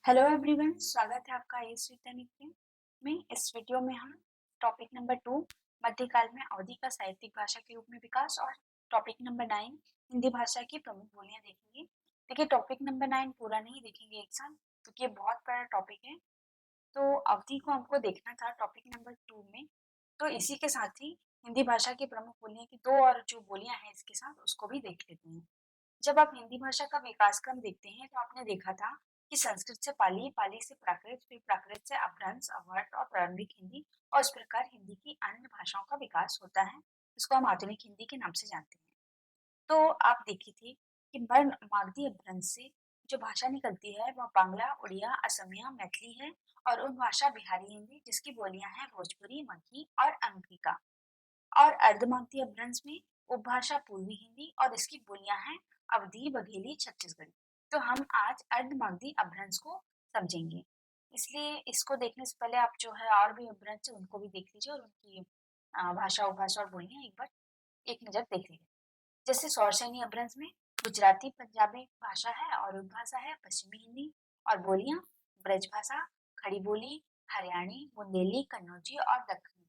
Hello everyone, स्वागत है आपका इस वीडियो में। इस वीडियो में हम टॉपिक नंबर 2 मध्यकाल में अवधि का साहित्यिक भाषा के रूप में विकास और टॉपिक नंबर 9 हिंदी भाषा की प्रमुख बोलियां देखेंगे। देखिए, टॉपिक नंबर 9 पूरा नहीं देखेंगे एक साथ क्योंकि ये बहुत बड़ा टॉपिक है। तो अवधि को हमको देखना था टॉपिक नंबर 2 में। तो इसी के साथ ही हिंदी भाषा की प्रमुख बोलियां की दो और जो बोलियां हैं इसके साथ उसको भी देख लेते हैं। जब आप हिंदी भाषा का विकास क्रम देखते हैं तो आपने देखा था कि संस्कृत से पाली, पाली से प्राकृत, फिर प्राकृत से अपभ्रंश, अवहट्ट और प्रारंभिक हिंदी, और इस प्रकार हिंदी की अन्य भाषाओं का विकास होता है, इसको हम आधुनिक हिंदी के नाम से जानते हैं। तो आप देखी थी कि वर्ण मागधी अपभ्रंश से जो भाषा निकलती है वह बांग्ला, उड़िया, असमिया, मैथिली है, और उन भाषा बिहारी हिंदी जिसकी बोलियां हैं भोजपुरी, मगही और अंगिका। और अर्धमागधी अपभ्रंश में उपभाषा पूर्वी हिंदी और इसकी बोलियां हैं अवधी, बघेली, छत्तीसगढ़ी। तो हम आज अर्धमागधी अपभ्रंश को समझेंगे। इसलिए इसको देखने से पहले आप जो है और भी अपभ्रंश है उनको भी देख लीजिए और उनकी भाषा, उपभाषा और बोलियां एक बार एक नजर देख लीजिए। जैसे सौरसैनी अपभ्रंश में गुजराती, पंजाबी भाषा है और उपभाषा है पश्चिमी हिंदी, और बोलियां ब्रज भाषा, खड़ी बोली, हरियाणी, बुंदेली, कन्नौजी और दक्खनी।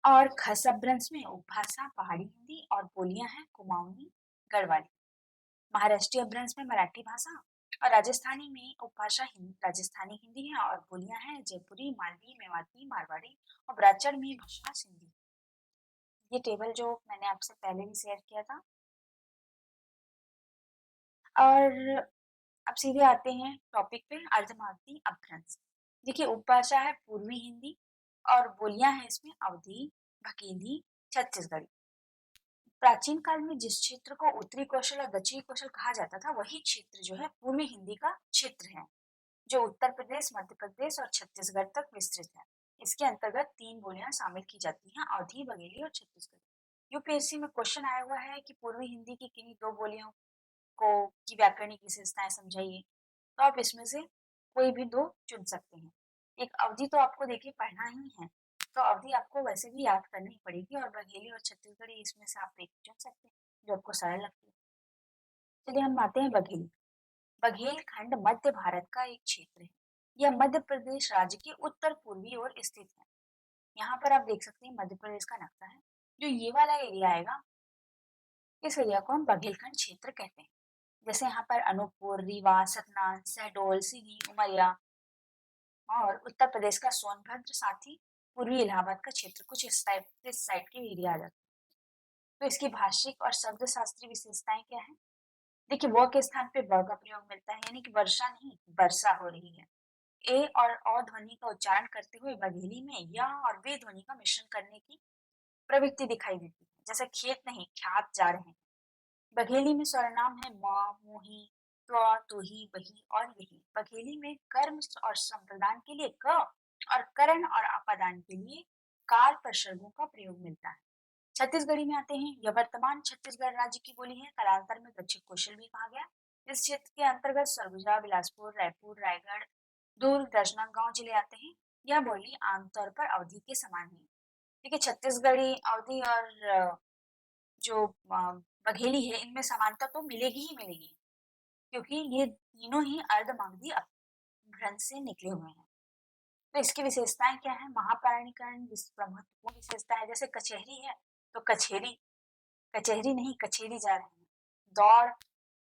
और खस अपभ्रंश में उपभाषा पहाड़ी हिंदी और बोलियां हैं कुमाऊनी, गढ़वाली। महाराष्ट्रीय अपभ्रंश में मराठी भाषा, और राजस्थानी में उपभाषा राजस्थानी हिंदी है और बोलियां हैं जयपुरी, मालवी, मेवाती, मारवाड़ी, और ब्राह्मण में भाषा सिंधी। ये टेबल जो मैंने आपसे पहले भी शेयर किया था। और अब सीधे आते हैं टॉपिक पे, अर्धमागधी अपभ्रंश। देखिए, उपभाषा है पूर्वी हिंदी और बोलियां हैं इसमें अवधी, बघेली, छत्तीसगढ़ी। प्राचीन काल में जिस क्षेत्र को उत्तरी कौशल और दक्षिणी कौशल कहा जाता था वही क्षेत्र जो है पूर्वी हिंदी का क्षेत्र है, जो उत्तर प्रदेश, मध्य प्रदेश और छत्तीसगढ़ तक विस्तृत है। इसके अंतर्गत 3 बोलियां शामिल की जाती हैं, अवधी, बघेली और छत्तीसगढ़ी। यूपीएससी में क्वेश्चन आया हुआ है कि पूर्वी हिंदी की किन्हीं 2 बोलियों को की व्याकरणिक विशेषताएं समझाइए। तो आप इसमें से कोई भी 2 चुन सकते हैं। एक अवधि तो आपको देखिए पढ़ना ही है, तो अवधि आपको वैसे भी याद करनी पड़ेगी, और बघेली और छत्तीसगढ़ी इसमें से आप एक चुन सकते हैं जो आपको सरल लगती है। चलिए हम आते हैं बघेली। बघेलखंड मध्य भारत का एक क्षेत्र है। यह मध्य प्रदेश राज्य के उत्तर पूर्वी ओर स्थित है। यहाँ पर आप देख सकते हैं मध्य प्रदेश का नक्शा है। जो ये वाला एरिया आएगा इस एरिया को हम बघेलखंड क्षेत्र कहते हैं। जैसे यहाँ पर अनूपपुर, रीवा, सतना, शहडोल, सीधी, उमरिया और उत्तर प्रदेश का सोनभद्र, साथ ही पूर्वी इलाहाबाद का क्षेत्र, कुछ इस साइड के एरिया आ जाते हैं। तो इसकी भाषिक और शब्द शास्त्रीय विशेषताएं क्या है? देखिए, व के स्थान पे ब का प्रयोग मिलता है, यानी कि वर्षा नहीं वर्षा हो रही है। ए और अ ध्वनि का उच्चारण करते हुए बघेली में या और वे ध्वनि का मिश्रण करने की प्रवृत्ति दिखाई देती है। जैसे खेत नहीं ख्यात जा रहे हैं। बघेली में सर्वनाम है माँ, मोही, त्व, तुही, वही और यही। बघेली में कर्म और संप्रदान के लिए क और करण और अपादान के लिए काल प्रसर्गों का प्रयोग मिलता है। छत्तीसगढ़ी में आते हैं। यह वर्तमान छत्तीसगढ़ राज्य की बोली है। कालांतर में दक्षिण कौशल भी कहा गया। इस क्षेत्र के अंतर्गत सरगुजा, बिलासपुर, रायपुर, रायगढ़, दुर्ग, राजनांदगांव जिले आते हैं। यह बोली आमतौर पर अवधि के समान है। देखिए, छत्तीसगढ़ी, अवधि और जो बघेली है इनमें समानता तो मिलेगी ही मिलेगी, क्योंकि ये तीनों ही अर्धमागधी अपभ्रंश से निकले हुए हैं। तो इसकी विशेषताएं क्या है? महाप्राणीकरण महत्वपूर्ण विशेषता है। जैसे कचहरी है तो कचेरी, कचहरी नहीं कचेरी जा रहे हैं। दौड़,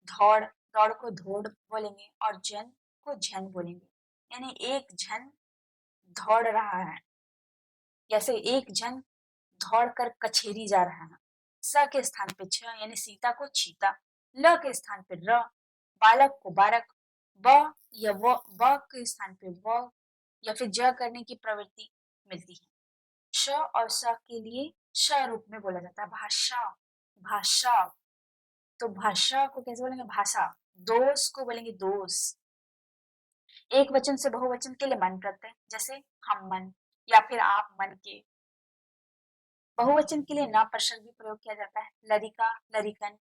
दौड़, दौड़ को धोड़ बोलेंगे, और जन को झन बोलेंगे, यानी एक जन दौड़ रहा है। जैसे एक जन दौड़ कर कचेरी जा रहा है। स के स्थान पे छ, यानी सीता को चीता। ल के स्थान पे र, बालक को बारक। ब या व के स्थान पे व या फिर ज करने की प्रवृत्ति मिलती है। श और स के लिए श रूप में बोला जाता है। भाषा, भाषा। तो भाषा को कैसे बोलेंगे? भाषा। दोष को बोलेंगे दोष। एक वचन से बहुवचन के लिए मन प्रत्यय, जैसे हम मन या फिर आप मन के। बहुवचन के लिए न प्रसर्ग भी प्रयोग किया जाता है। लरिका, लरिकन।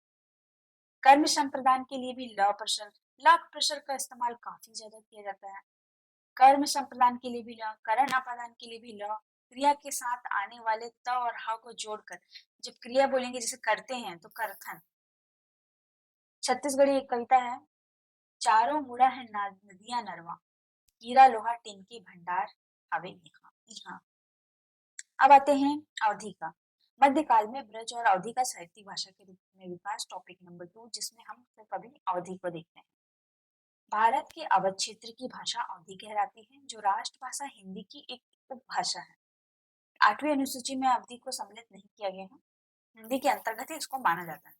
कर्म संप्रदान के लिए भी ल प्रसर्ग, ल प्रसर्ग का इस्तेमाल काफी ज्यादा किया जाता है। कर्म संप्रदान के लिए भी ल, करण अपादान के लिए भी ल। क्रिया के साथ आने वाले त और ह को जोड़कर जब क्रिया बोलेंगे, जैसे करते हैं तो करथन। छत्तीसगढ़ी एक कविता है चारों मुड़ा है नदियां नरवा, हीरा लोहा टिन के भंडार हवे यहाँ यहाँ। अब आते हैं अवधि का। मध्यकाल में ब्रज और अवधि का साहित्यिक भाषा के रूप में विकास, टॉपिक नंबर 2, जिसमें हम सिर्फ अभी अवधि को देखते हैं। भारत के अवध क्षेत्र की भाषा अवधि कहलाती है, जो राष्ट्रभाषा हिंदी की एक उपभाषा है। 8वीं अनुसूची में अवधि को सम्मिलित नहीं किया गया है, हिंदी के अंतर्गत ही इसको माना जाता है।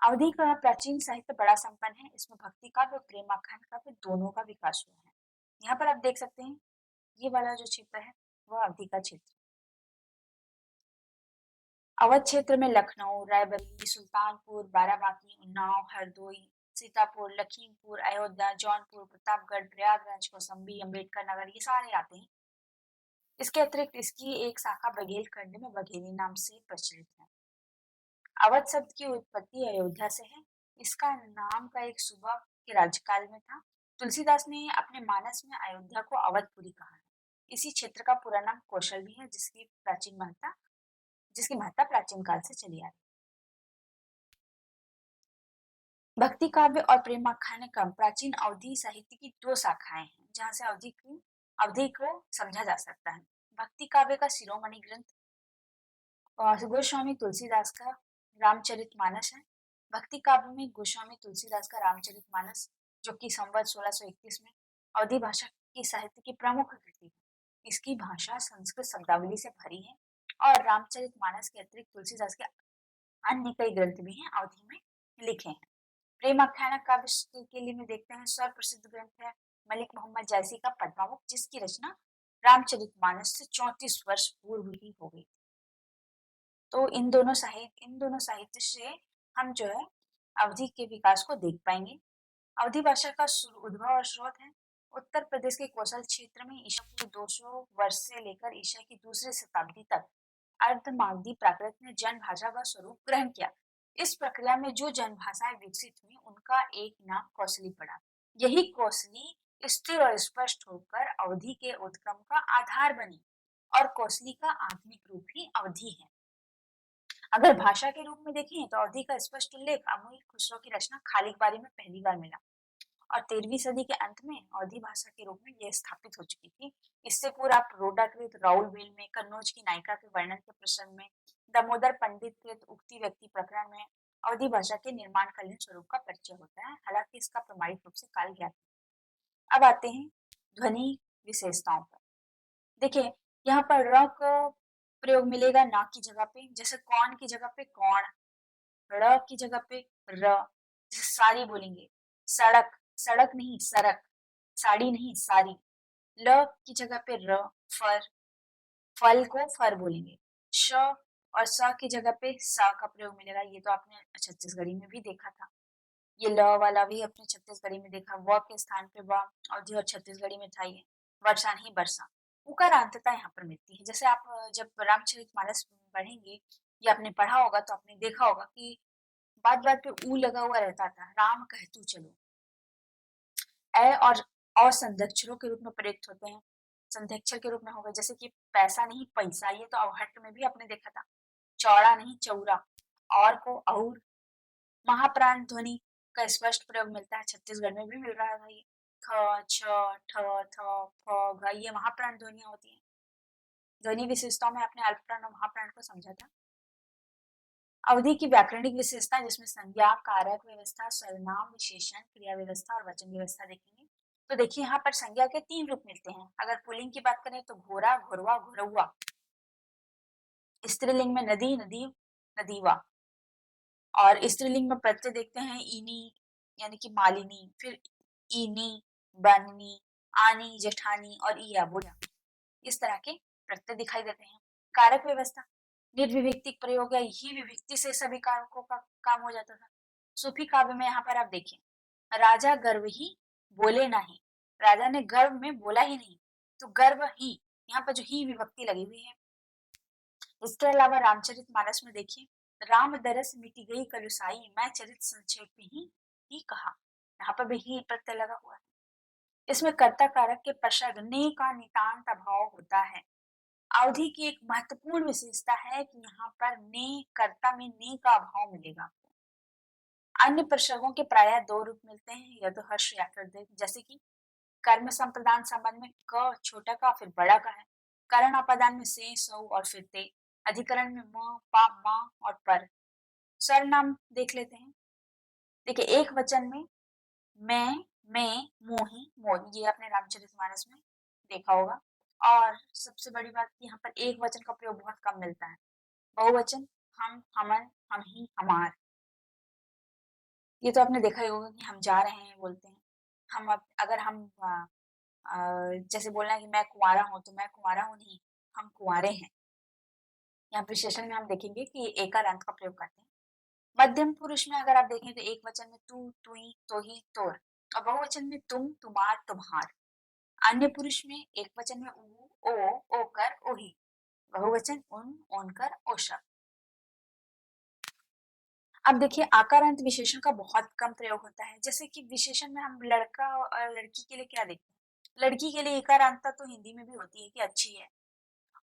अवधि का प्राचीन साहित्य बड़ा संपन्न है, इसमें भक्ति काव्य और प्रेमाख्यान काव्य दोनों का विकास हुआ है। यहाँ पर आप देख सकते हैं, ये वाला जो क्षेत्र है वह अवधि का क्षेत्र। अवध क्षेत्र में लखनऊ, रायबरेली, सुल्तानपुर, बाराबांकी, उन्नाव, हरदोई, सीतापुर, लखीमपुर, अयोध्या, जौनपुर, प्रतापगढ़, प्रयागराज, कौशाम्बी, अम्बेडकर नगर, ये सारे आते हैं। इसके अतिरिक्त इसकी एक शाखा बघेलखंड में बघेली नाम से प्रचलित है। अवध शब्द की उत्पत्ति अयोध्या से है। इसका नाम का एक सूबा के राज्यकाल में था। तुलसीदास ने अपने मानस में अयोध्या को अवधपुरी कहा है। इसी क्षेत्र का पूरा नाम कौशल भी है, जिसकी महत्ता प्राचीन काल से चली आ रही। भक्ति काव्य और प्रेमाख्यान क्रम प्राचीन अवधि साहित्य की दो शाखाएं हैं, जहां से अवधि को समझा जा सकता है। भक्ति काव्य का शिरोमणि ग्रंथ गोस्वामी तुलसीदास का रामचरितमानस है। भक्ति काव्य में गोस्वामी तुलसीदास का रामचरितमानस, जो कि संवत 1631 में अवधि भाषा की साहित्य की प्रमुख कृति है। इसकी भाषा संस्कृत शब्दावली से भरी है और रामचरितमानस के अतिरिक्त तुलसीदास के अन्य कई ग्रंथ भी हैं अवधि में लिखे हैं। प्रेमाख्यान काव्य के लिए में देखते हैं, सर्व प्रसिद्ध ग्रंथ है मलिक मोहम्मद जैसी का पद्मावत, जिसकी रचना रामचरितमानस से 34 वर्ष पूर्व ही हो गई। तो इन दोनों साहित्य से हम जो है अवधि के विकास को देख पाएंगे। अवधि भाषा का उद्भव और स्रोत है उत्तर प्रदेश के कौशल क्षेत्र में ईसा पूर्व 200 वर्ष से लेकर ईसा की दूसरी शताब्दी तक अर्धमागधी प्राकृत ने जन भाषा का स्वरूप ग्रहण किया। इस प्रक्रिया में जो जन भाषाएं विकसित हुई, उनका एक नाम कौशली पड़ा। यही कौशली स्थिर और स्पष्ट होकर अवधि के उत्क्रम का आधार बनी और कौशली का आधुनिक रूप ही अवधि है। अगर भाषा के रूप में देखें तो अवधि का स्पष्ट उल्लेख अमूल खुसरो की रचना खालिक बारी में पहली बार मिला और 13वीं सदी के अंत में अवधि भाषा के रूप में यह स्थापित हो चुकी थी। इससे पूर्व आप रोडाकृत राउल वेल में, कन्नौज की नायिका के वर्णन के प्रसंग में, दामोदर पंडित कृत उक्ति व्यक्ति प्रकरण में अवधि भाषा के निर्माणकालीन स्वरूप का परिचय होता है, हालांकि इसका प्रमाणिक रूप से काल ज्ञात है। अब आते हैं ध्वनि विशेषताओं पर। देखिए, यहाँ पर र का प्रयोग मिलेगा ना की जगह पे, जैसे कौन की जगह पे कौन, र की जगह पे र, जैसे सारी बोलेंगे सड़क, सड़क नहीं सड़क, साड़ी नहीं सारी। ल की जगह पे र, फर, फल को फर बोलेंगे। श और स की जगह पे सा का प्रयोग मिलेगा, ये तो आपने छत्तीसगढ़ी में भी देखा था। ये ल वाला भी अपने छत्तीसगढ़ी में देखा, व के स्थान पे व अवधि और छत्तीसगढ़ी में था ये, वर्षा नहीं बरसा। उकार अंतता यहाँ पर मिलती है। जैसे आप जब रामचरितमानस पढ़ेंगे या आपने पढ़ा होगा तो आपने देखा होगा कि बात बात पे ऊ लगा हुआ रहता था, राम कहतू चलो। ए और संध्यक्षरों के रूप में प्रयुक्त होते हैं। संध्यक्षर के रूप में होगा, जैसे कि पैसा नहीं पैसा, ये तो अवहट्ट में भी आपने देखा था। चौड़ा नहीं चौरा, और को और। महाप्राण ध्वनि का स्पष्ट प्रयोग मिलता है, छत्तीसगढ़ में भी मिल रहा था ये। ख, छ, ठ, थ, फ, घ, ये महाप्राण ध्वनियां होती हैं। ध्वनि विशेषताओं में आपने अल्पप्राण और महाप्राण को समझा था। अवधि की व्याकरणिक विशेषता, जिसमें संज्ञा, कारक व्यवस्था, सर्वनाम, विशेषण, क्रिया व्यवस्था और वचन व्यवस्था देखेंगे। तो देखिए, यहाँ पर संज्ञा के 3 रूप मिलते हैं। अगर पुल्लिंग की बात करें तो घोड़ा, घोरवा, घोरौआ। स्त्रीलिंग में नदी, नदी, नदीवा। और स्त्रीलिंग में प्रत्यय देखते हैं इनी यानी कि मालिनी, फिर इनी, बननी, आनी, जेठानी और इया, बुढ़ा। इस तरह के प्रत्यय दिखाई देते हैं। कारक व्यवस्था, निर्विभक्तिक प्रयोग या ही विभक्ति से सभी कारकों का काम हो जाता था। सूफी काव्य में यहाँ पर आप देखिए, राजा गर्व ही बोले नहीं, राजा ने गर्व में बोला ही नहीं, तो गर्व ही, यहाँ पर जो ही विभक्ति लगी हुई है। इसके अलावा रामचरितमानस में देखिए, राम दरस मिटी गई कलुसाई, मैं चरित संक्षेप में ही कहा, यहाँ पर भी ही प्रत्यय लगा हुआ है। इसमें कर्ता कारक के पश्चात ने का नितांत अभाव होता है। अवधि की एक महत्वपूर्ण विशेषता है कि यहाँ पर ने कर्ता में ने का अभाव मिलेगा आपको। अन्य प्रसर्गों के प्रायः दो रूप मिलते हैं, या तो हर्ष या फिर दीर्घ, जैसे कि कर्म संप्रदान संबंध में क छोटा का फिर बड़ा का है। करण अपादान में से, सौ और फिर ते। अधिकरण में म, पा, मा और पर। सर्वनाम देख लेते हैं। देखिए एक वचन में मैं, मोही, मोही, ये आपने रामचरितमानस में देखा होगा। और सबसे बड़ी बात कि यहाँ पर एक वचन का प्रयोग बहुत कम मिलता है। बहुवचन हम, हमन, हम ही, हमार। ये तो आपने देखा ही होगा कि हम जा रहे हैं बोलते हैं। हम अब अगर हम जैसे बोलना है कि मैं कुंवारा हूँ, तो मैं कुंवारा हूँ नहीं, हम कुंवारे हैं। यहाँ विशेषण में हम देखेंगे कि एकार अंत का प्रयोग करते हैं। मध्यम पुरुष में अगर आप देखें तो एक वचन में तू, तुई, तोही, तोर, और बहुवचन में तुम, तुम्हार, तुम्हार। अन्य पुरुष में एक वचन में ऊ, ओ, ओकर, ओही। बहुवचन उन, ओनकर, ओशक। अब देखिए आकारांत विशेषण का बहुत कम प्रयोग होता है। जैसे कि विशेषण में हम लड़का और लड़की के लिए क्या देखते हैं? लड़की के लिए एकारांतता तो हिंदी में भी होती है कि अच्छी है,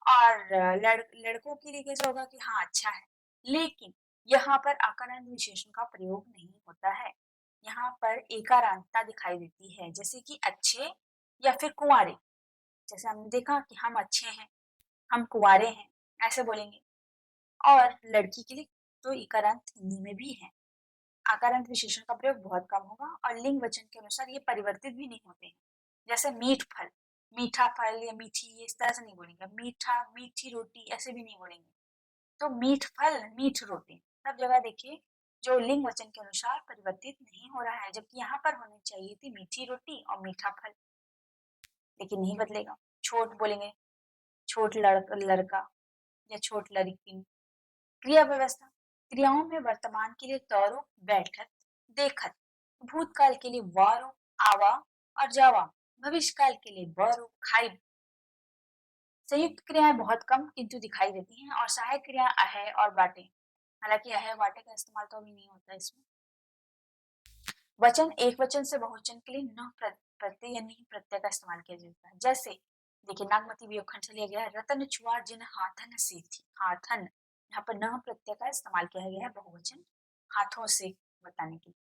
और लड़कों के लिए कैसा होगा कि हाँ अच्छा है। लेकिन यहाँ पर आकारांत विशेषण का प्रयोग नहीं होता है। यहाँ पर एकारांतता दिखाई देती है, जैसे कि अच्छे या फिर कुंवारे। जैसे हमने देखा कि हम अच्छे हैं, हम कुंवारे हैं, ऐसे बोलेंगे। और लड़की के लिए तो इकारांत हिंदी में भी है। आकारांत विशेषण का प्रयोग बहुत कम होगा, और लिंग वचन के अनुसार ये परिवर्तित भी नहीं होते हैं। जैसे मीठ फल, मीठा फल या मीठी, ये इस तरह से नहीं बोलेंगे। मीठा, मीठी रोटी, ऐसे भी नहीं बोलेंगे। तो मीठ फल, मीठ रोटी, सब जगह देखिए जो लिंग वचन के अनुसार परिवर्तित नहीं हो रहा है, जबकि यहाँ पर होनी चाहिए थी मीठी रोटी और मीठा फल, लेकिन नहीं बदलेगा। छोट बोलेंगे, छोट लड़का या छोट लड़की। क्रिया व्यवस्था, क्रियाओं में वर्तमान के लिए तौरो, बैठत, देखत। भूतकाल के लिए वारो, आवा और जावा। भविष्य काल के लिए बरो, खाई। संयुक्त क्रियाएं बहुत कम किंतु दिखाई देती हैं, और सहायक क्रिया अहे और बाटे। हालांकि अहे बाटे का इस्तेमाल तो अभी नहीं होता इसमें। वचन एक वचन से बहुवचन के लिए न प्रत्यय या नहीं प्रत्यय का इस्तेमाल किया जाता है। जैसे देखिए नागमती वियोग खंड से लिया गया है, रतन छुआ जिन हाथन से थी। हाथन, यहाँ पर न प्रत्यय का इस्तेमाल किया गया है बहुवचन हाथों से बताने के लिए।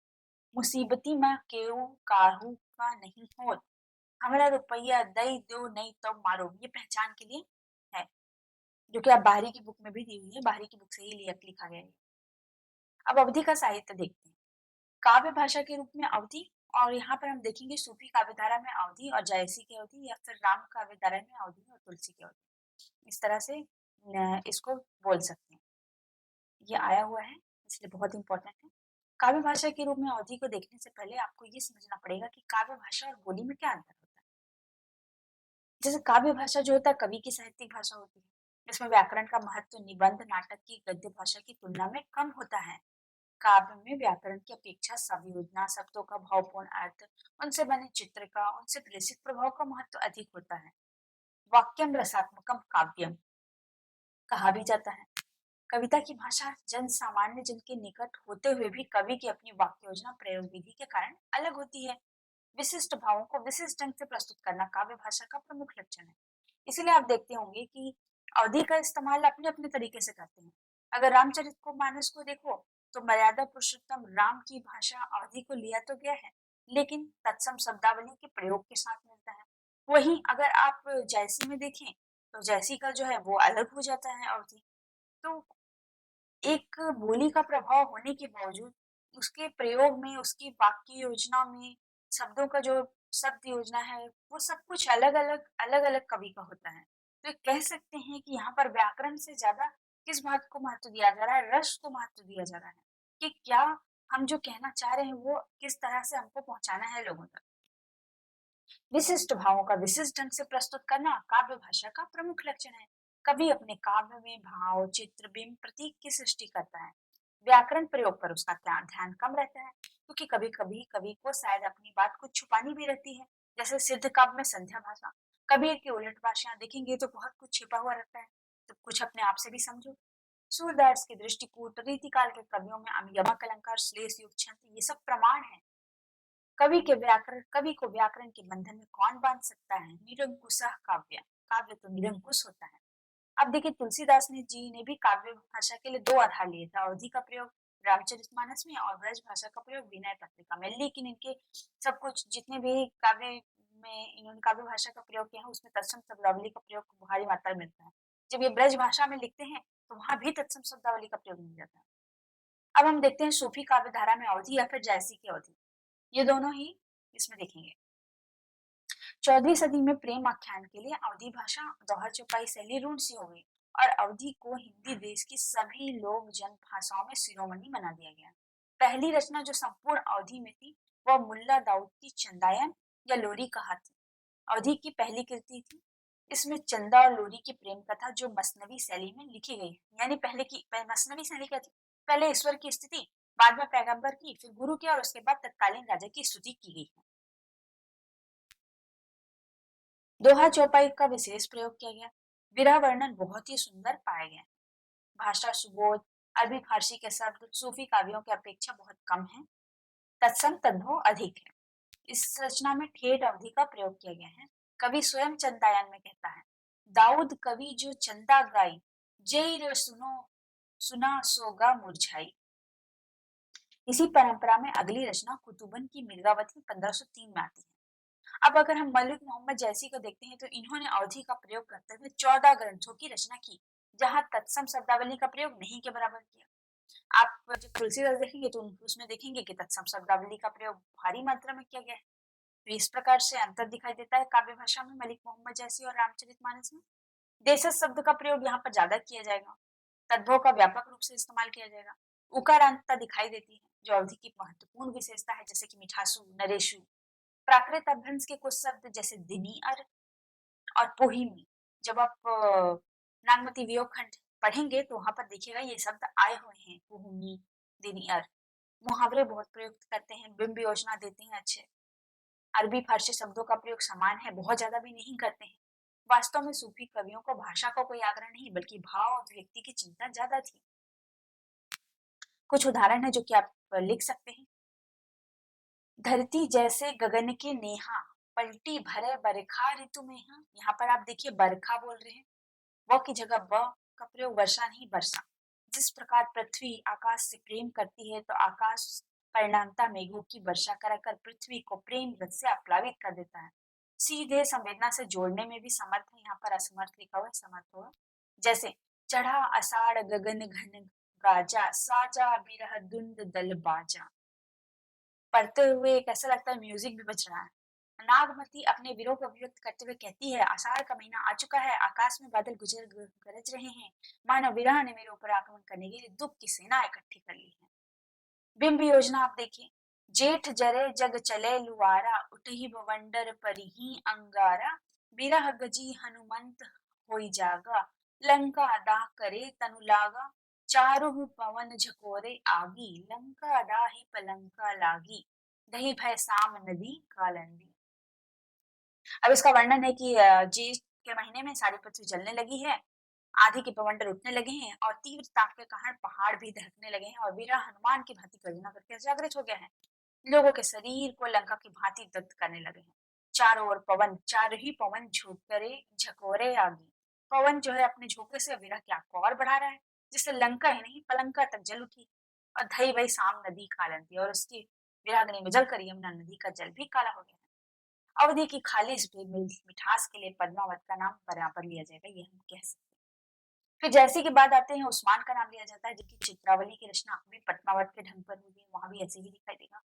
मुसीबती में केहू काहू का नहीं होत, हमारा रुपया दई दो नहीं तो मारो, ये पहचान के लिए है, जो कि आप बाहरी की बुक में भी दी हुई है। बाहरी की बुक से ही लिखा गया है। अब अवधि का साहित्य देखते हैं। काव्य भाषा के रूप में अवधि, और यहाँ पर हम देखेंगे सूफी काव्य धारा में अवधि और जायसी की अवधि, या फिर राम काव्य धारा में अवधि और तुलसी की अवधि। इस तरह से इसको बोल सकते हैं। ये आया हुआ है इसलिए बहुत इंपॉर्टेंट है। काव्य भाषा के रूप में अवधि को देखने से पहले आपको ये समझना पड़ेगा कि काव्य भाषा और बोली में क्या अंतर होता है। जैसे काव्य भाषा जो होता है कवि की साहित्यिक भाषा होती है। इसमें व्याकरण का महत्व निबंध नाटक की गद्य भाषा की तुलना में कम होता है। काव्य में व्याकरण की अपेक्षा संयोजना, शब्दों का भावपूर्ण अर्थ, उनसे बने चित्र का, उनसे प्रेषित प्रभाव का महत्व अधिक होता है। वाक्यम रसात्मकम काव्यम कहा भी जाता है। कविता की भाषा जन सामान्य जन के निकट होते हुए भी कवि की अपनी वाक्य योजना प्रयोग विधि के कारण अलग होती है। विशिष्ट भावों को विशिष्ट ढंग से प्रस्तुत करना काव्य भाषा का प्रमुख लक्षण है। इसीलिए आप देखते होंगे कि अवधि का इस्तेमाल अपने अपने तरीके से करते हैं। अगर रामचरित को मानस को देखो तो मर्यादा पुरुषोत्तम राम की भाषा अवधि को लिया तो गया है, लेकिन तत्सम शब्दावली के प्रयोग के साथ मिलता है। वहीं अगर आप जैसी में देखें तो जैसी का जो है वो अलग हो जाता है अवधि। तो एक बोली का प्रभाव होने के बावजूद उसके प्रयोग में, उसकी वाक्य योजना में, शब्दों का जो शब्द योजना है, वो सब कुछ अलग-अलग कवि का होता है। तो कह सकते हैं कि यहाँ पर व्याकरण से ज़्यादा किस बात को महत्व दिया जा रहा है, रस को महत्व दिया जा रहा है कि क्या हम जो कहना चाह रहे हैं वो किस तरह से हमको पहुँचाना है लोगों तक। विशिष्ट भावों का विशिष्ट ढंग से प्रस्तुत करना काव्य भाषा का प्रमुख लक्षण है। कवि अपने काव्य में भाव, चित्र, बिंब, प्रतीक की सृष्टि करता है। व्याकरण प्रयोग पर उसका ध्यान कम रहता है, क्योंकि कभी कभी कवि को शायद अपनी बात को छुपानी भी रहती है। जैसे सिद्ध काव्य में संध्या भाषा, कबीर की उलट भाषा देखेंगे तो बहुत कुछ छिपा हुआ रहता है, तो कुछ अपने आप से भी समझो। सूरदास के दृष्टिकूट, रीतिकाल के कवियों में यमक अलंकार, श्लेष युक्त छंद, ये सब प्रमाण है। कवि को व्याकरण के बंधन में कौन बांध सकता है? निरंकुशः काव्य, काव्य तो निरंकुश होता है। अब देखिए तुलसीदास ने भी काव्य भाषा के लिए दो आधार लिए थे, अवधि का प्रयोग, रामचरितमानस में और ब्रज भाषा का प्रयोग विनय पत्रिका में। लेकिन इनके सब कुछ जितने भी काव्य में इन्होंने काव्य भाषा का प्रयोग किया है उसमें तत्सम शब्दावली का प्रयोग भारी मात्रा में मिलता है। जब ये ब्रज भाषा में लिखते हैं तो वहां भी तत्सम शब्दावली का प्रयोग मिल जाता है। अब हम देखते हैं सूफी काव्य धारा में अवधि या फिर जायसी की अवधि, ये दोनों ही इसमें देखेंगे। 14वीं सदी में प्रेम आख्यान के लिए अवधी भाषा दोहा चौपाई शैली रूढ़ सी हो गई और अवधि को हिंदी देश की सभी लोक जन भाषाओं में शिरोमणि बना दिया गया। पहली रचना जो संपूर्ण अवधि में थी वह मुल्ला दाऊद की चंदायन या लोरी कहा थी। अवधि की पहली कृति थी। इसमें चंदा और लोरी की प्रेम कथा जो मसनवी शैली में लिखी गई है। यानी मसनवी शैली क्या थी? पहले ईश्वर की स्थिति, बाद में पैगंबर की, फिर गुरु की और उसके बाद तत्कालीन राजा की स्तुति की गई है। दोहा चौपाई का विशेष प्रयोग किया गया। विरह वर्णन बहुत ही सुंदर पाया गया। भाषा सुबोध, अरबी फारसी के शब्द सूफी काव्यों की अपेक्षा बहुत कम है। तत्सम तद्भव अधिक है। इस रचना में ठेठ अवधि का प्रयोग किया गया है। कवि स्वयं चंदायन में कहता है, दाऊद कवि जो चंदा गाई, जय रे सुना सोगा मुरझाई। इसी परंपरा में अगली रचना कुतुबन की मिर्गावती 1503 में आती है। अब अगर हम मलिक मोहम्मद जैसी को देखते हैं तो इन्होंने अवधि का प्रयोग करते हुए 14 ग्रंथों की रचना की, जहां तत्सम शब्दावली का प्रयोग नहीं के बराबर किया। आप जब तुलसीदास देखेंगे तो उसमें देखेंगे कि तत्सम शब्दावली का प्रयोग भारी मात्रा में किया गया है। तो इस प्रकार से अंतर दिखाई देता है काव्य भाषा में मलिक मोहम्मद जैसी और रामचरितमानस में। देशज शब्द का प्रयोग यहाँ पर ज्यादा किया जाएगा। तद्भव का व्यापक रूप से इस्तेमाल किया जाएगा। उकारांतता दिखाई देती है जो अवधि की महत्वपूर्ण विशेषता है, जैसे कि मिठासु, नरेशु। प्राकृत अपभ्रंश के कुछ शब्द जैसे दिनीअर और पोहिमी, जब आप नागमती वियोग खंड पढ़ेंगे तो वहां पर देखिएगा ये शब्द आए हुए हैं, पोहुमी, दिनीअर। मुहावरे बहुत प्रयुक्त करते हैं, बिंब योजना देते हैं अच्छे। अरबी फारसी शब्दों का प्रयोग समान है, बहुत ज्यादा भी नहीं करते हैं। वास्तव में सूफी कवियों को भाषा का कोई आग्रह नहीं बल्कि भाव और व्यक्ति की चिंता ज्यादा थी। कुछ उदाहरण है जो कि आप लिख सकते हैं। धरती जैसे गगन के नेहा, पलटी भरे बरखा ऋतु में। यहाँ पर आप देखिए बरखा बोल रहे हैं, व की जगह ब का प्रयोग वर्षा नहीं वर्षा। जिस प्रकार पृथ्वी आकाश से प्रेम करती है तो आकाश परिणामता मेघों की वर्षा कराकर पृथ्वी को प्रेम रस से आप्लावित कर देता है। सीधे संवेदना से जोड़ने में भी समर्थ है, यहाँ पर असमर्थ लिखा हुआ है, समर्थ हुआ। जैसे चढ़ा अषाढ़ गगन घन गाजा, साजा बिरह धुंध दल बाजा। पढ़ते हुए एक ऐसा लगता है म्यूजिक भी बज रहा है। नागमती अपने विरोह को अभिव्यक्त करते हुए कहती है, आषाढ़ का महीना आ चुका है, आकाश में बादल गरज रहे हैं, मानो विरह ने मेरे ऊपर आक्रमण करने के लिए दुख की सेना इकट्ठी कर ली है। बिंब योजना आप देखिए, जेठ जरे जग चले लुआरा, उठही बवंडर परिही अंगारा, बिरह गजी हनुमंत होई जागा, लंका दाह करे तनु लागा, चारुह पवन झकोरे आगी, लंका दाही पलंका लागी, दही भय साम नदी कालंदी। अब इसका वर्णन है कि जेठ के महीने में सारी पृथ्वी जलने लगी है, आधी के बवंडर उठने लगे हैं और तीव्र ताप के कारण पहाड़ भी दहकने लगे हैं और वीरा हनुमान की भांति गर्जना करके जागृत हो गया है। लोगों के शरीर को लंका की भांति दग्ध करने लगे हैं। चारों ओर पवन, चार ही पवन झोंकरे झकोरे आगी। पवन जो है अपने झोंके से वीरा की आग को और बढ़ा रहा है, जिससे लंका ही नहीं पलंका तक जल उठी। और धई वही साम नदी कालंती, और उसकी विरागनी में जलकर यमुना नदी का जल भी काला हो गया है। अवधि की खालिश मिठास के लिए पद्मावत का नाम बराबर लिया जाएगा, ये हम कह सकते हैं। फिर जैसी के बाद आते हैं उस्मान का नाम लिया जाता है, जिनकी चित्रावली की रचना भी पद्मावत के ढंग पर हुई है, वहां भी ऐसे ही दिखाई देगा।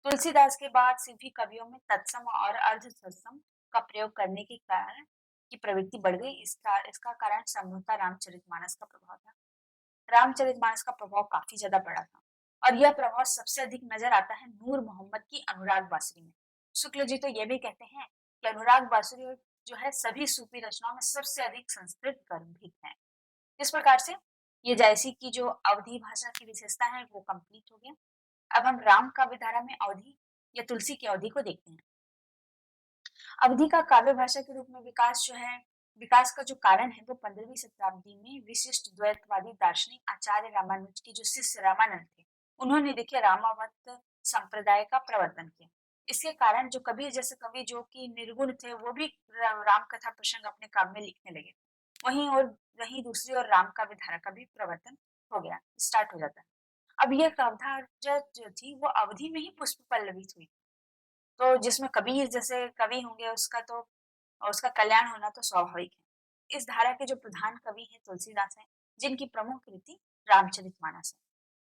तुलसीदास के बाद सूफी कवियों में तत्सम और अर्ध तत्सम का प्रयोग करने के कारण की प्रवृत्ति बढ़ गई। इसका इसका कारण संभवतः रामचरितमानस का प्रभाव था। रामचरितमानस का प्रभाव काफी ज्यादा बड़ा था और यह प्रभाव सबसे अधिक नजर आता है नूर मोहम्मद की अनुराग बासुरी में। शुक्ल जी तो यह भी कहते हैं कि अनुराग बासुरी जो है सभी सूफी रचनाओं में सबसे अधिक संस्कृत गर्भित है। इस प्रकार से ये जायसी की जो अवधि भाषा की विशेषता है वो कंप्लीट हो गया। अब हम राम काव्य धारा में अवधि या तुलसी की अवधि को देखते हैं। अवधि का काव्य भाषा के रूप में विकास जो है, विकास का जो कारण है वो 15वीं शताब्दी में विशिष्ट द्वैतवादी दार्शनिक आचार्य रामानुज के जो शिष्य रामानंद थे, उन्होंने देखिए रामावत संप्रदाय का प्रवर्तन किया। इसके कारण जो कबीर जैसे कवि जो कि निर्गुण थे वो भी राम कथा प्रसंग अपने काव्य में लिखने लगे। वहीं दूसरी ओर राम काव्य धारा का भी प्रवर्तन हो गया, स्टार्ट हो जाता है। अब यह कविता जो थी वो अवधि में ही पुष्प पल्लवित हुई, तो जिसमें कबीर जैसे कवि होंगे उसका कल्याण होना तो स्वाभाविक है। इस धारा के जो प्रधान कवि हैं तुलसीदास हैं, जिनकी प्रमुख कृति रामचरितमानस है।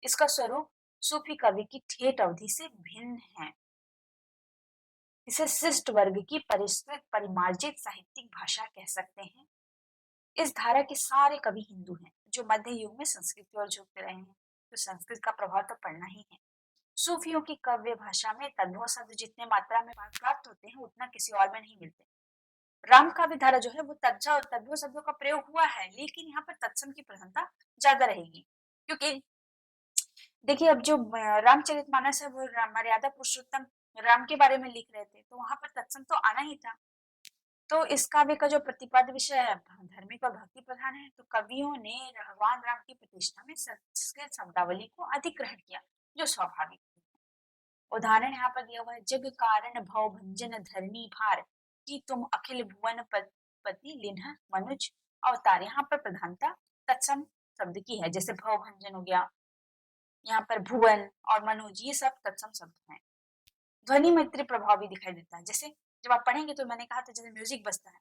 इसका स्वरूप सूफी कवि की ठेठ अवधि से भिन्न है। इसे शिष्ट वर्ग की परिष्कृत परिमार्जित साहित्यिक भाषा कह सकते हैं। इस धारा के सारे कवि हिंदू हैं, जो मध्य युग में संस्कृत की ओर झुकते रहे हैं, तो संस्कृत का प्रभाव तो पड़ना ही है। सूफियों की काव्य भाषा में तद्भव शब्द जितने मात्रा में प्राप्त होते हैं, उतना किसी और में नहीं मिलते। राम काव्य धारा जो है वो तज्जा और तद्भव शब्दों का प्रयोग हुआ है, लेकिन यहाँ पर तत्सम की प्रधानता ज्यादा रहेगी, क्योंकि देखिए अब जो रामचरितमानस है वो मर्यादा पुरुषोत्तम राम के बारे में लिख रहे थे, तो वहां पर तत्सम तो आना ही था। तो इस काव्य का जो प्रतिपाद्य विषय है धार्मिक और भक्ति प्रधान है, तो कवियों ने भगवान राम की प्रतिष्ठा में संस्कृत शब्दावली को अधिक ग्रहण किया, जो स्वाभाविक है। उदाहरण यहाँ पर दिया हुआ है, जग कारण भव भंजन धरणी भार कि तुम अखिल भुवन पति लिन्ह मनुज अवतार। यहाँ पर प्रधानता तत्सम शब्द की है, जैसे भव भंजन हो गया, यहाँ पर भुवन और मनुज ये सब तत्सम शब्द हैं। ध्वनि मैत्री प्रभाव भी दिखाई देता है, जैसे जब आप पढ़ेंगे तो मैंने कहा था जैसे म्यूजिक बजता है,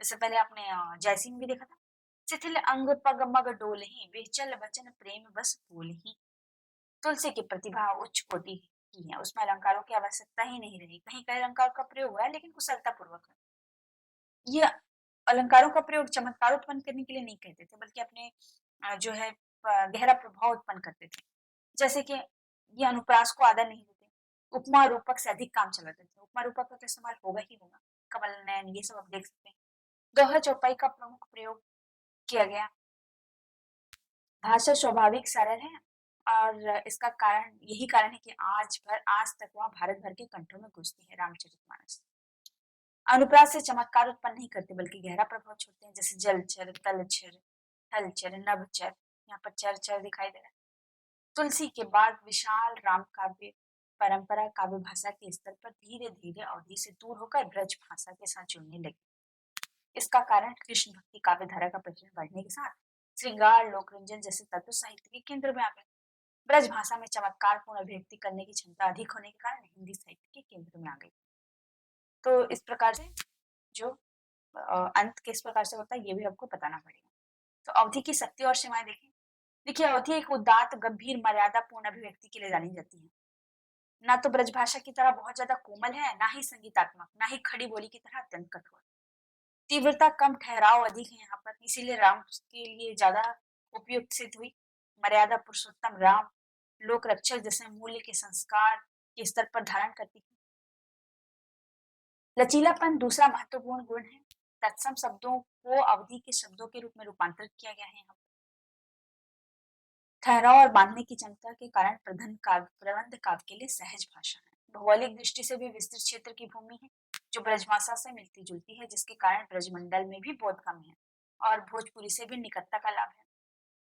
जैसे पहले आपने जयसिंह भी देखा था, शिथिल अंग पग मग डोलहि बेचल वचन प्रेम बस बोलहि। तुलसी की प्रतिभा उच्च कोटि की है, उसमें अलंकारों की आवश्यकता ही नहीं रही, कहीं कहीं अलंकार का प्रयोग हुआ है लेकिन कुशलता पूर्वक है। ये अलंकारों का प्रयोग चमत्कार उत्पन्न करने के लिए नहीं कहते थे, बल्कि अपने जो है गहरा प्रभाव उत्पन्न करते थे। जैसे कि ये अनुप्रास को आदर नहीं देते, उपमा रूपक से अधिक काम चलाते थे। उपमा रूपक का तो इस्तेमाल होगा ही होगा, कमल नयन ये सब आप देख सकते हैं। दोहा चौपाई का प्रमुख प्रयोग किया गया। भाषा स्वाभाविक सरल है, और इसका कारण यही कारण है कि आज तक वह भारत भर के कंठों में घुसती है। रामचरितमानस अनुप्रास से चमत्कार उत्पन्न नहीं करते, बल्कि गहरा प्रभाव छोड़ते हैं, जैसे जलचर तलचर थलचर नभचर, यहाँ पर चर चर दिखाई दे रहा है। तुलसी के बाद विशाल राम काव्य परंपरा काव्य भाषा के स्तर पर धीरे धीरे अवधि से दूर होकर ब्रज भाषा के साथ जुड़ने लगी। इसका कारण कृष्ण भक्ति काव्य धारा का प्रचलन बढ़ने के साथ श्रृंगार लोकरंजन जैसे तत्व साहित्य के केंद्र में आ गए। ब्रज भाषा में चमत्कार पूर्ण अभिव्यक्ति करने की क्षमता अधिक होने के कारण हिंदी साहित्य के केंद्र में आ गई। तो इस प्रकार से जो अंत किस प्रकार से होता है ये भी आपको बताना पड़ेगा। तो अवधि की शक्ति और सीमाएं देखें। देखिए अवधि एक उदात्त गंभीर मर्यादा पूर्ण अभिव्यक्ति के लिए जानी जाती है। ना तो ब्रजभाषा की तरह बहुत ज्यादा कोमल है, ना ही संगीतात्मक, ना ही खड़ी बोली की तरह अत्यंत कठोर। तीव्रता कम, ठहराव अधिक है यहाँ पर, इसीलिए राम के लिए ज्यादा उपयुक्त सिद्ध हुई। मर्यादा पुरुषोत्तम राम लोक रक्षक जैसे मूल्य के संस्कार के स्तर पर धारण करती है। लचीलापन दूसरा महत्वपूर्ण गुण है। तत्सम शब्दों को अवधि के शब्दों के रूप में रूपांतरित किया गया है यहाँ। ठहराव और बांधने की क्षमता के कारण प्रबंध काव्य के लिए सहज भाषा है। भौगोलिक दृष्टि से भी विस्तृत क्षेत्र की भूमि है, जो ब्रजभाषा से मिलती जुलती है, जिसके कारण ब्रजमंडल में भी बोध कम है और भोजपुरी से भी निकटता का लाभ है।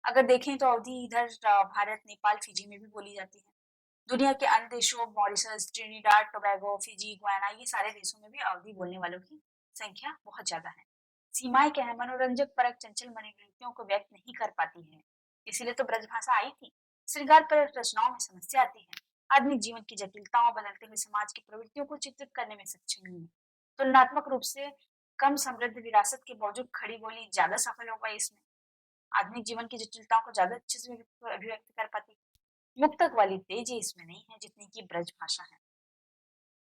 अगर देखें तो अवधि इधर भारत नेपाल फिजी में भी बोली जाती है। दुनिया के अन्य देशों Mauritius Trinidad Tobago Fiji Guyana ये सारे देशों में भी अवधि बोलने वालों की संख्या बहुत ज्यादा है। सीमाएं क्या है, मनोरंजक परक चंचल मनोवृत्तियों को व्यक्त नहीं कर पाती है, इसीलिए तो ब्रजभाषा आई थी। श्रृंगार पर रचनाओं में समस्या आती है, आधुनिक जीवन की जटिलताओं बदलते हुए समाज की प्रवृत्तियों को चित्रित करने में सक्षम नहीं है। तुलनात्मक रूप से कम समृद्ध विरासत के बावजूद खड़ी बोली ज्यादा सफल हो पाई। इसमें आधुनिक जीवन की जटिलताओं को ज्यादा अच्छे से अभिव्यक्त कर पाती है। मुक्तक वाली तेजी इसमें नहीं है जितनी की ब्रज भाषा है।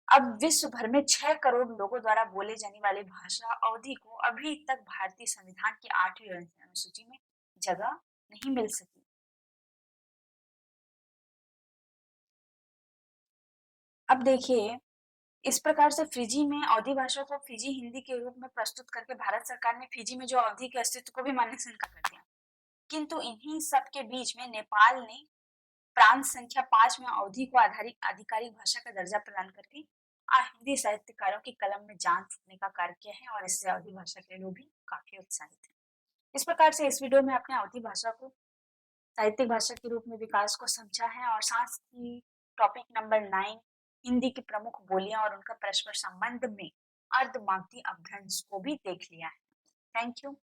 अब विश्व भर में 6 करोड़ लोगों द्वारा बोले जाने वाली भाषा अवधि को अभी तक भारतीय संविधान की 8वीं अनुसूची में जगह नहीं मिल सकी। अब देखिए इस प्रकार से फिजी में अवधी भाषा को फिजी हिंदी के रूप में प्रस्तुत करके भारत सरकार ने फिजी में जो अवधि के अस्तित्व को भी मानने से इनकार कर दिया। किंतु इन्हीं सब के बीच में नेपाल ने प्रांत संख्या 5 में अवधि को आधिकारिक भाषा का दर्जा प्रदान करके हिंदी साहित्यकारों की कलम में जान फूकने का कार्य किया है, और इससे अवधि भाषा के लोग भी काफी उत्साहित हैं। इस प्रकार से इस वीडियो में आपने अवधि भाषा को साहित्यिक भाषा के रूप में विकास को समझा है, और साथ ही टॉपिक नंबर 9 हिंदी की प्रमुख बोलियां और उनका परस्पर संबंध में अर्धमागधी अपभ्रंश को भी देख लिया है। Thank you.